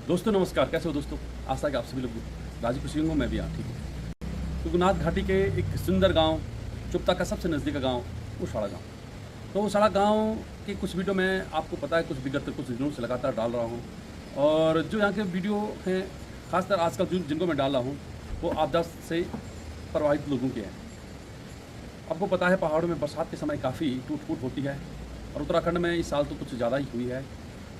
दोस्तों नमस्कार, कैसे हो दोस्तों। आशा कि आप सभी लोग राजी खुशी होंगे, मैं भी यहाँ ठीक हूँ। तुंगनाथ घाटी के एक सुंदर गांव, चुप्ता का सबसे नज़दीक गांव उशाड़ा गांव। तो उशाड़ा गांव की कुछ वीडियो मैं आपको पता है कुछ विगत कुछ दिनों से लगातार डाल रहा हूँ। और जो यहाँ के वीडियो हैं खासकर आजकल जिनको मैं डाल रहा हूँ वो आपदा से प्रभावित लोगों के हैं। आपको पता है पहाड़ों में बरसात के समय काफ़ी टूट फूट होती है और उत्तराखंड में इस साल तो कुछ ज़्यादा ही हुई है।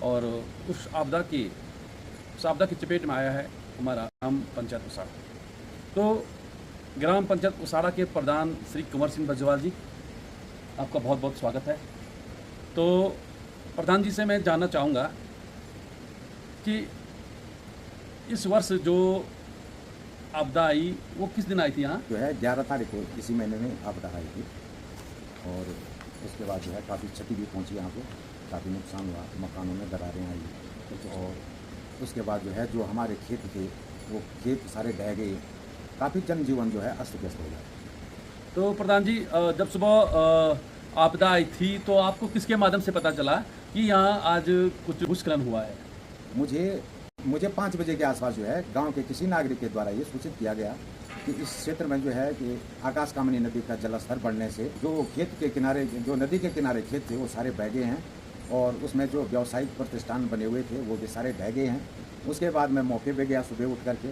और उस आपदा की चपेट में आया है हमारा ग्राम पंचायत उसाड़ा। तो ग्राम पंचायत उसाड़ा के प्रधान श्री कुंवर सिंह बजवाल जी, आपका बहुत बहुत स्वागत है। तो प्रधान जी से मैं जानना चाहूँगा कि इस वर्ष जो आपदा आई वो किस दिन आई थी यहाँ? जो है 11 तारीख को इसी महीने में आपदा आई थी और उसके बाद जो है काफ़ी क्षति भी पहुंची यहाँ पे, काफ़ी नुकसान हुआ, मकानों में दरारें आई और उसके बाद जो है जो हमारे खेत थे वो खेत सारे ढह गए, काफ़ी जनजीवन जो है अस्त व्यस्त हो गया। तो प्रधान जी जब सुबह आपदा आई थी तो आपको किसके माध्यम से पता चला कि यहाँ आज कुछ भूस्खलन हुआ है? मुझे 5 बजे के आसपास जो है गांव के किसी नागरिक के द्वारा ये सूचित किया गया कि इस क्षेत्र में जो है कि आकाशकामनी नदी का जलस्तर बढ़ने से जो खेत के किनारे, जो नदी के किनारे खेत थे वो सारे बह गए हैं और उसमें जो व्यावसायिक प्रतिष्ठान बने हुए थे वो भी सारे ढह गए हैं। उसके बाद मैं मौके पे गया सुबह उठ करके,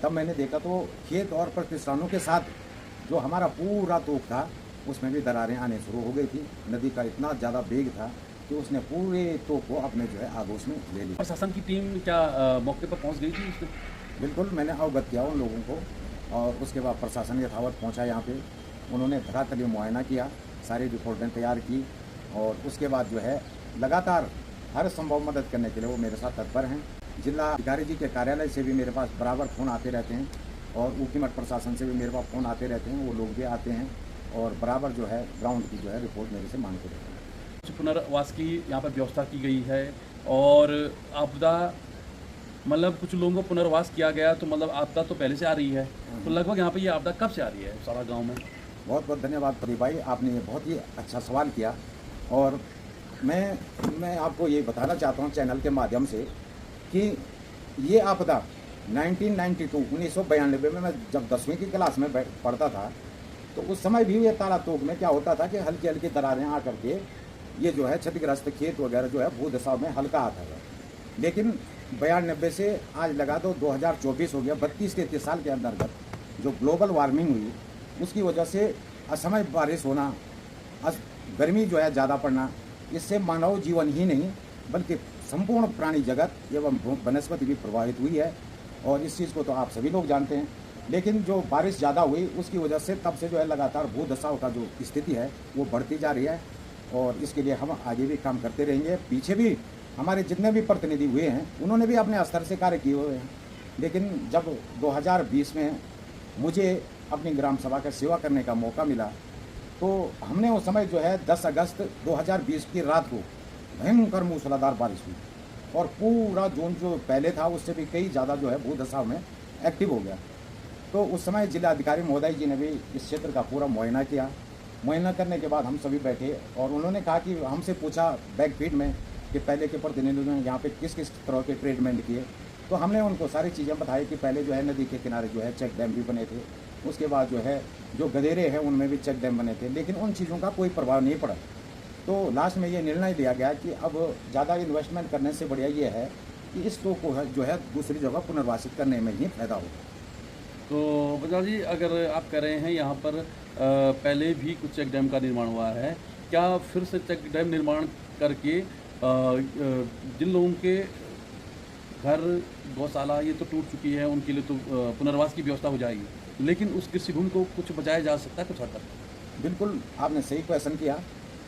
तब मैंने देखा तो खेत और प्रतिष्ठानों के साथ जो हमारा पूरा तोक था उसमें भी दरारें आने शुरू हो गई थी। नदी का इतना ज़्यादा वेग था कि उसने पूरे तोक को अपने जो है आगोश में ले लिया। प्रशासन की टीम क्या मौके पर पहुँच गई थी उसमें? बिल्कुल, मैंने अवगत किया उन लोगों को और उसके बाद प्रशासन यथावत पहुंचा यहाँ पे। उन्होंने धरातलीय मुआयना किया, सारी रिपोर्टें तैयार की और उसके बाद जो है लगातार हर संभव मदद करने के लिए वो मेरे साथ तत्पर हैं। जिला अधिकारी जी के कार्यालय से भी मेरे पास बराबर फ़ोन आते रहते हैं और ऊखीमठ प्रशासन से भी मेरे पास फ़ोन आते रहते हैं, वो लोग भी आते हैं और बराबर जो है ग्राउंड की जो है रिपोर्ट मेरे से मांगते रहते हैं। पुनर्वास की यहाँ पर व्यवस्था की गई है और आपदा मतलब कुछ लोगों को पुनर्वास किया गया, तो मतलब आपदा तो पहले से आ रही है, तो लगभग यहाँ पे ये आपदा कब से आ रही है सारा गांव में? बहुत बहुत धन्यवाद प्रदीप भाई, आपने ये बहुत ही अच्छा सवाल किया और मैं आपको ये बताना चाहता हूँ चैनल के माध्यम से कि ये आपदा 1992 में मैं जब 10वीं की क्लास में पढ़ता था तो उस समय भी ये तारा तोक में क्या होता था कि हल्की हल्की दरारें आ करके ये जो है क्षतिग्रस्त खेत वगैरह जो है भूदशाव में हल्का आता था। लेकिन 92 से आज लगा दो 2024 हो गया, 32-33 साल के अंतर्गत जो ग्लोबल वार्मिंग हुई उसकी वजह से असमय बारिश होना, गर्मी जो है ज़्यादा पड़ना, इससे मानव जीवन ही नहीं बल्कि संपूर्ण प्राणी जगत एवं वनस्पति भी प्रभावित हुई है और इस चीज़ को तो आप सभी लोग जानते हैं। लेकिन जो बारिश ज़्यादा हुई उसकी वजह से तब से जो है लगातार भूदशाव का जो स्थिति है वो बढ़ती जा रही है और इसके लिए हम आगे भी काम करते रहेंगे। पीछे भी हमारे जितने भी प्रतिनिधि हुए हैं उन्होंने भी अपने स्तर से कार्य किए हुए हैं, लेकिन जब 2020 में मुझे अपनी ग्राम सभा का सेवा करने का मौका मिला तो हमने उस समय जो है 10 अगस्त 2020 की रात को भयंकर मूसलाधार बारिश हुई और पूरा जोन जो पहले था उससे भी कई ज़्यादा जो है भूदशाव में एक्टिव हो गया। तो उस समय जिला अधिकारी महोदय जी ने भी इस क्षेत्र का पूरा मुआयना किया। मुआयना करने के बाद हम सभी बैठे और उन्होंने कहा कि हमसे पूछा बैकफीड में कि पहले के प्रतिनिधियों ने यहाँ पे किस किस तरह के ट्रीटमेंट किए, तो हमने उनको सारी चीज़ें बताई कि पहले जो है नदी के किनारे जो है चेक डैम भी बने थे, उसके बाद जो है जो गदेरे हैं उनमें भी चेक डैम बने थे, लेकिन उन चीज़ों का कोई प्रभाव नहीं पड़ा। तो लास्ट में ये निर्णय लिया गया कि अब ज़्यादा इन्वेस्टमेंट करने से बढ़िया ये है कि इस तो को जो है दूसरी जगह पुनर्वासित करने में ही फायदा हो। तो बजाज जी अगर आप कह रहे हैं यहाँ पर पहले भी कुछ चेक डैम का निर्माण हुआ है, क्या फिर से चेक डैम निर्माण करके जिन लोगों के घर गौशाला ये तो टूट चुकी है उनके लिए तो पुनर्वास की व्यवस्था हो जाएगी, लेकिन उस कृषि भूमि को कुछ बचाया जा सकता है कुछ हद तक? बिल्कुल, आपने सही क्वेश्चन किया,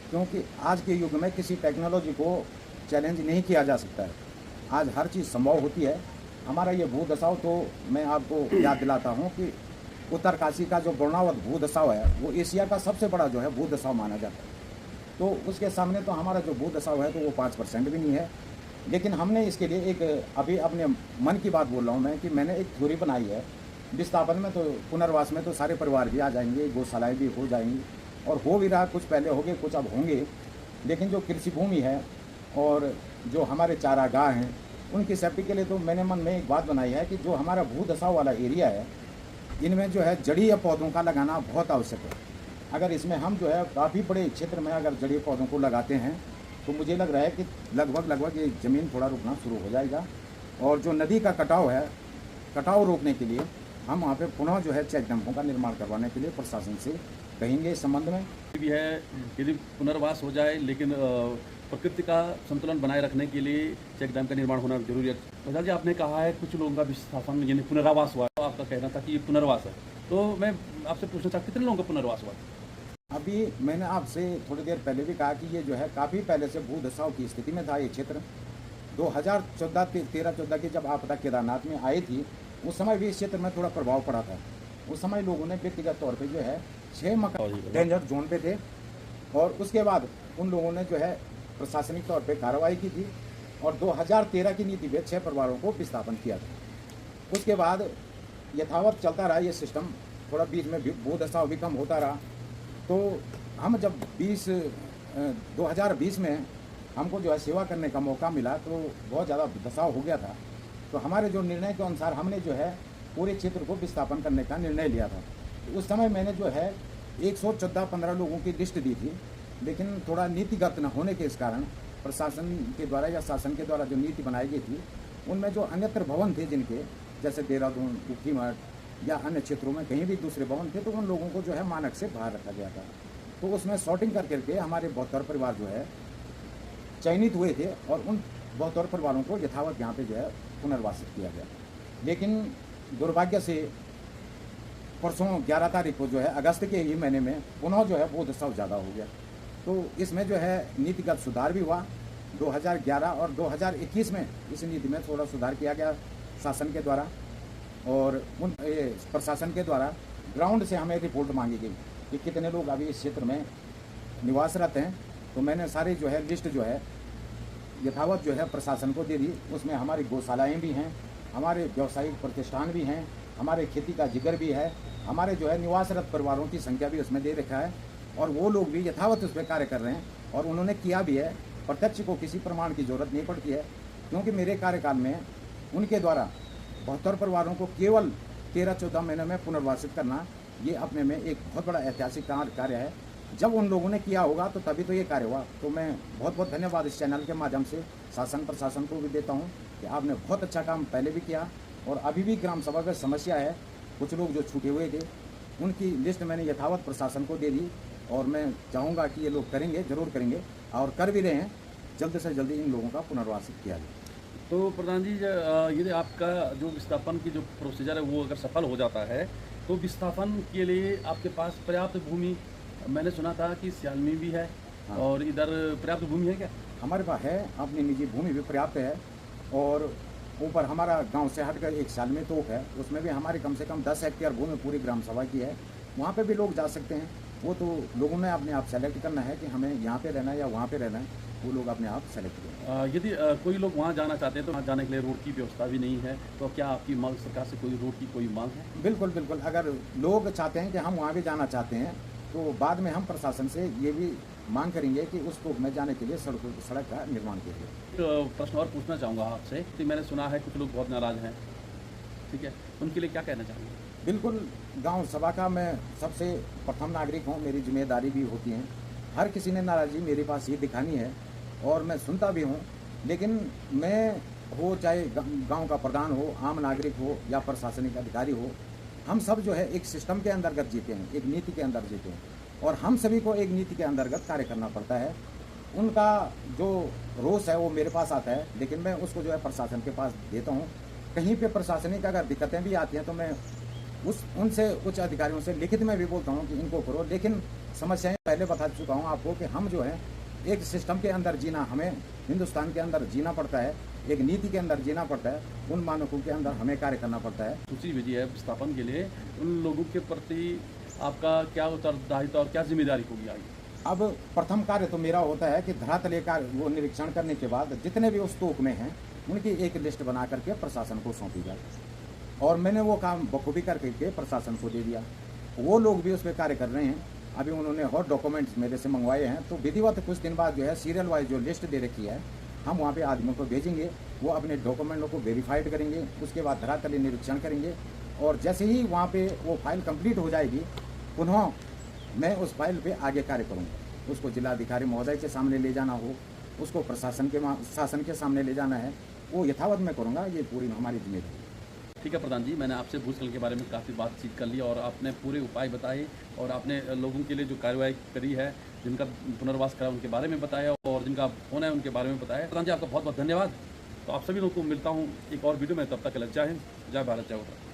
क्योंकि आज के युग में किसी टेक्नोलॉजी को चैलेंज नहीं किया जा सकता है। आज हर चीज़ संभव होती है। हमारा ये भूदशाव तो मैं आपको याद दिलाता हूँ कि उत्तरकाशी का जो वर्णावत भूदशाव है वो एशिया का सबसे बड़ा जो है भूदशाव माना जाता है। तो उसके सामने तो हमारा जो भूदशाव है तो वो 5% भी नहीं है। लेकिन हमने इसके लिए एक अभी अपने मन की बात बोल रहा हूँ मैं कि मैंने एक थ्योरी बनाई है। विस्थापन में तो पुनर्वास में तो सारे परिवार भी आ जाएंगे, गौशालाएँ भी हो जाएंगी और हो भी रहा, कुछ पहले हो गए कुछ अब होंगे। लेकिन जो कृषि भूमि है और जो हमारे चारागाह हैं, जो हमारे उनकी सेफ्टी के लिए तो मैंने मन में एक बात बनाई है कि जो हमारा भू धसाव वाला एरिया है, इनमें जो है जड़ीय पौधों का लगाना बहुत आवश्यक है। अगर इसमें हम जो है काफ़ी बड़े क्षेत्र में अगर जड़ीय पौधों को लगाते हैं तो मुझे लग रहा है कि लगभग ये ज़मीन थोड़ा रुकना शुरू हो जाएगा। और जो नदी का कटाव है, कटाव रोकने के लिए हम वहाँ पे पुनः जो है चेक डैम्पों का निर्माण करवाने के लिए प्रशासन से कहेंगे इस संबंध में। भी है यदि पुनर्वास हो जाए, लेकिन प्रकृति का संतुलन बनाए रखने के लिए चेक डैम का निर्माण होना जरूरी है। प्रधान जी, आपने कहा है कुछ लोगों का विस्थापन यानी पुनर्वास हुआ, तो आपका कहना था कि ये पुनर्वास है, तो मैं आपसे पूछना चाहता कितने लोगों का पुनर्वास हुआ? अभी मैंने आपसे थोड़ी देर पहले भी कहा कि ये जो है काफ़ी पहले से भू धसाव की स्थिति में था ये क्षेत्र। 2013-14 की जब आपदा केदारनाथ में आई थी, उस समय भी इस क्षेत्र में थोड़ा प्रभाव पड़ा था। उस समय लोगों ने व्यक्तिगत तौर पे जो है 6 मकान डेंजर जोन पे थे, और उसके बाद उन लोगों ने जो है प्रशासनिक तौर पे कार्रवाई की थी और 2013 की नीति में 6 परिवारों को विस्थापन किया था। उसके बाद यथावत चलता रहा ये सिस्टम, थोड़ा बीच में भू धसाव भी कम होता रहा। तो हम जब 2020 में हमको जो है सेवा करने का मौका मिला तो बहुत ज़्यादा धसाव हो गया था। तो हमारे जो निर्णय के अनुसार हमने जो है पूरे क्षेत्र को विस्थापन करने का निर्णय लिया था। तो उस समय मैंने जो है 114-15 लोगों की लिस्ट दी थी, लेकिन थोड़ा नीतिगत न होने के इस कारण प्रशासन के द्वारा या शासन के द्वारा जो नीति बनाई गई थी, उनमें जो अन्यत्र भवन थे जिनके, जैसे देहरादून, ऊखीमठ या अन्य क्षेत्रों में कहीं भी दूसरे भवन थे, तो उन लोगों को जो है मानक से बाहर रखा गया था। तो उसमें सॉर्टिंग कर करके हमारे 72 परिवार जो है चयनित हुए थे और उन 72 परिवारों को यथावत यहाँ पे जो है पुनर्वासित किया गया। लेकिन दुर्भाग्य से परसों 11 तारीख को जो है अगस्त के ही महीने में पुनः जो है भू धसाव ज़्यादा हो गया। तो इसमें जो है नीतिगत सुधार भी हुआ 2011 और 2021 में। इस नीति में थोड़ा सुधार किया गया शासन के द्वारा, और उन प्रशासन के द्वारा ग्राउंड से हमें रिपोर्ट मांगी गई कि कितने लोग अभी इस क्षेत्र में निवासरत हैं। तो मैंने सारी जो है लिस्ट जो है यथावत जो है प्रशासन को दे दी। उसमें हमारी गौशालाएँ भी हैं, हमारे व्यावसायिक प्रतिष्ठान भी हैं, हमारे खेती का जिक्र भी है, हमारे जो है निवासरत परिवारों की संख्या भी उसमें दे रखा है, और वो लोग भी यथावत उस पर कार्य कर रहे हैं और उन्होंने किया भी है। प्रत्यक्ष को किसी प्रमाण की जरूरत नहीं पड़ती है, क्योंकि मेरे कार्यकाल में उनके द्वारा 72 परिवारों को केवल 13-14 महीने में पुनर्वासित करना, ये अपने में एक बहुत बड़ा ऐतिहासिक कार्य है। जब उन लोगों ने किया होगा तो तभी तो ये कार्य हुआ। तो मैं बहुत बहुत धन्यवाद इस चैनल के माध्यम से शासन प्रशासन को भी देता हूँ कि आपने बहुत अच्छा काम पहले भी किया, और अभी भी ग्राम सभा में समस्या है, कुछ लोग जो छूटे हुए थे उनकी लिस्ट मैंने यथावत प्रशासन को दे दी, और मैं चाहूँगा कि ये लोग करेंगे, ज़रूर करेंगे और कर भी रहे हैं। जल्द से जल्दी इन लोगों का पुनर्वासित किया जाए। तो प्रधान जी, यदि आपका जो विस्थापन की जो प्रोसीजर है वो अगर सफल हो जाता है, तो विस्थापन के लिए आपके पास पर्याप्त भूमि, मैंने सुना था कि सियालमी भी है, हाँ। और इधर पर्याप्त भूमि है क्या? हमारे पास है, अपनी निजी भूमि भी पर्याप्त है, और ऊपर हमारा गांव से हटकर एक सालमी तोक है, उसमें भी हमारी कम से कम 10 हेक्टेयर भूमि पूरी ग्राम सभा की है। वहाँ पे भी लोग जा सकते हैं। वो तो लोगों ने अपने आप सेलेक्ट करना है कि हमें यहाँ पे रहना है या वहाँ पे रहना है, वो लोग अपने आप सेलेक्ट करें। यदि कोई लोग वहाँ जाना चाहते हैं तो वहाँ जाने के लिए रोड की व्यवस्था भी नहीं है, तो क्या आपकी मांग सरकार से कोई रोड की कोई मांग है? बिल्कुल बिल्कुल, अगर लोग चाहते हैं कि हम वहाँ भी जाना चाहते हैं तो बाद में हम प्रशासन से ये भी मांग करेंगे कि उस तोक में जाने के लिए सड़क का निर्माण कीजिए। एक प्रश्न और पूछना चाहूँगा आपसे कि मैंने सुना है कुछ लोग बहुत नाराज़ हैं, ठीक है, उनके लिए क्या कहना चाहेंगे? बिल्कुल, गांव सभा का मैं सबसे प्रथम नागरिक हूं, मेरी जिम्मेदारी भी होती है। हर किसी ने नाराज़गी मेरे पास ये दिखानी है और मैं सुनता भी हूं, लेकिन मैं हो चाहे गांव का प्रधान हो, आम नागरिक हो या प्रशासनिक अधिकारी हो, हम सब जो है एक सिस्टम के अंतर्गत जीते हैं, एक नीति के अंदर जीते हैं, और हम सभी को एक नीति के अंतर्गत कार्य करना पड़ता है। उनका जो रोष है वो मेरे पास आता है, लेकिन मैं उसको जो है प्रशासन के पास देता हूँ। कहीं पे प्रशासनिक अगर दिक्कतें भी आती हैं तो मैं उनसे उच्च अधिकारियों से लिखित में भी बोलता हूँ कि इनको करो, लेकिन समस्याएं पहले बता चुका हूँ आपको कि हम जो है एक सिस्टम के अंदर जीना, हमें हिंदुस्तान के अंदर जीना पड़ता है, एक नीति के अंदर जीना पड़ता है, उन मानकों के अंदर हमें कार्य करना पड़ता है। सूची भेजी है विस्थापन के लिए, उन लोगों के प्रति आपका क्या उत्तरदायित्व और क्या जिम्मेदारी होगी आगे? अब प्रथम कार्य तो मेरा होता है कि धरातल का वो निरीक्षण करने के बाद जितने भी उस तोक में हैं उनकी एक लिस्ट बना करके प्रशासन को सौंपी जाए, और मैंने वो काम बखूबी करके प्रशासन को दे दिया। वो लोग भी उस पर कार्य कर रहे हैं। अभी उन्होंने हॉट डॉक्यूमेंट्स मेरे से मंगवाए हैं, तो विधिवत कुछ दिन बाद जो है सीरियल वाइज जो लिस्ट दे रखी है हम वहाँ पे आदमियों को भेजेंगे, वो अपने डॉक्यूमेंटों को वेरीफाइड करेंगे, उसके बाद धरातलीय निरीक्षण करेंगे और जैसे ही वहाँ पे वो फाइल कंप्लीट हो जाएगी, पुनः मैं उस फाइल पे आगे कार्य करूँगा। उसको जिलाधिकारी महोदय के सामने ले जाना हो, उसको शासन के सामने ले जाना है, वो यथावत मैं करूँगा। ये पूरी हमारी जिम्मेदारी है। ठीक है प्रधान जी, मैंने आपसे भूस्खलन के बारे में काफ़ी बातचीत कर ली और आपने पूरे उपाय बताए और आपने लोगों के लिए जो कार्रवाई करी है, जिनका पुनर्वास करा उनके बारे में बताया और जिनका होना है उनके बारे में बताया। प्रधान जी, आपका बहुत बहुत धन्यवाद। तो आप सभी लोगों को मिलता हूँ एक और वीडियो में, तब तक के लिए जय हिंद, जय भारत, जय उत्तराखंड।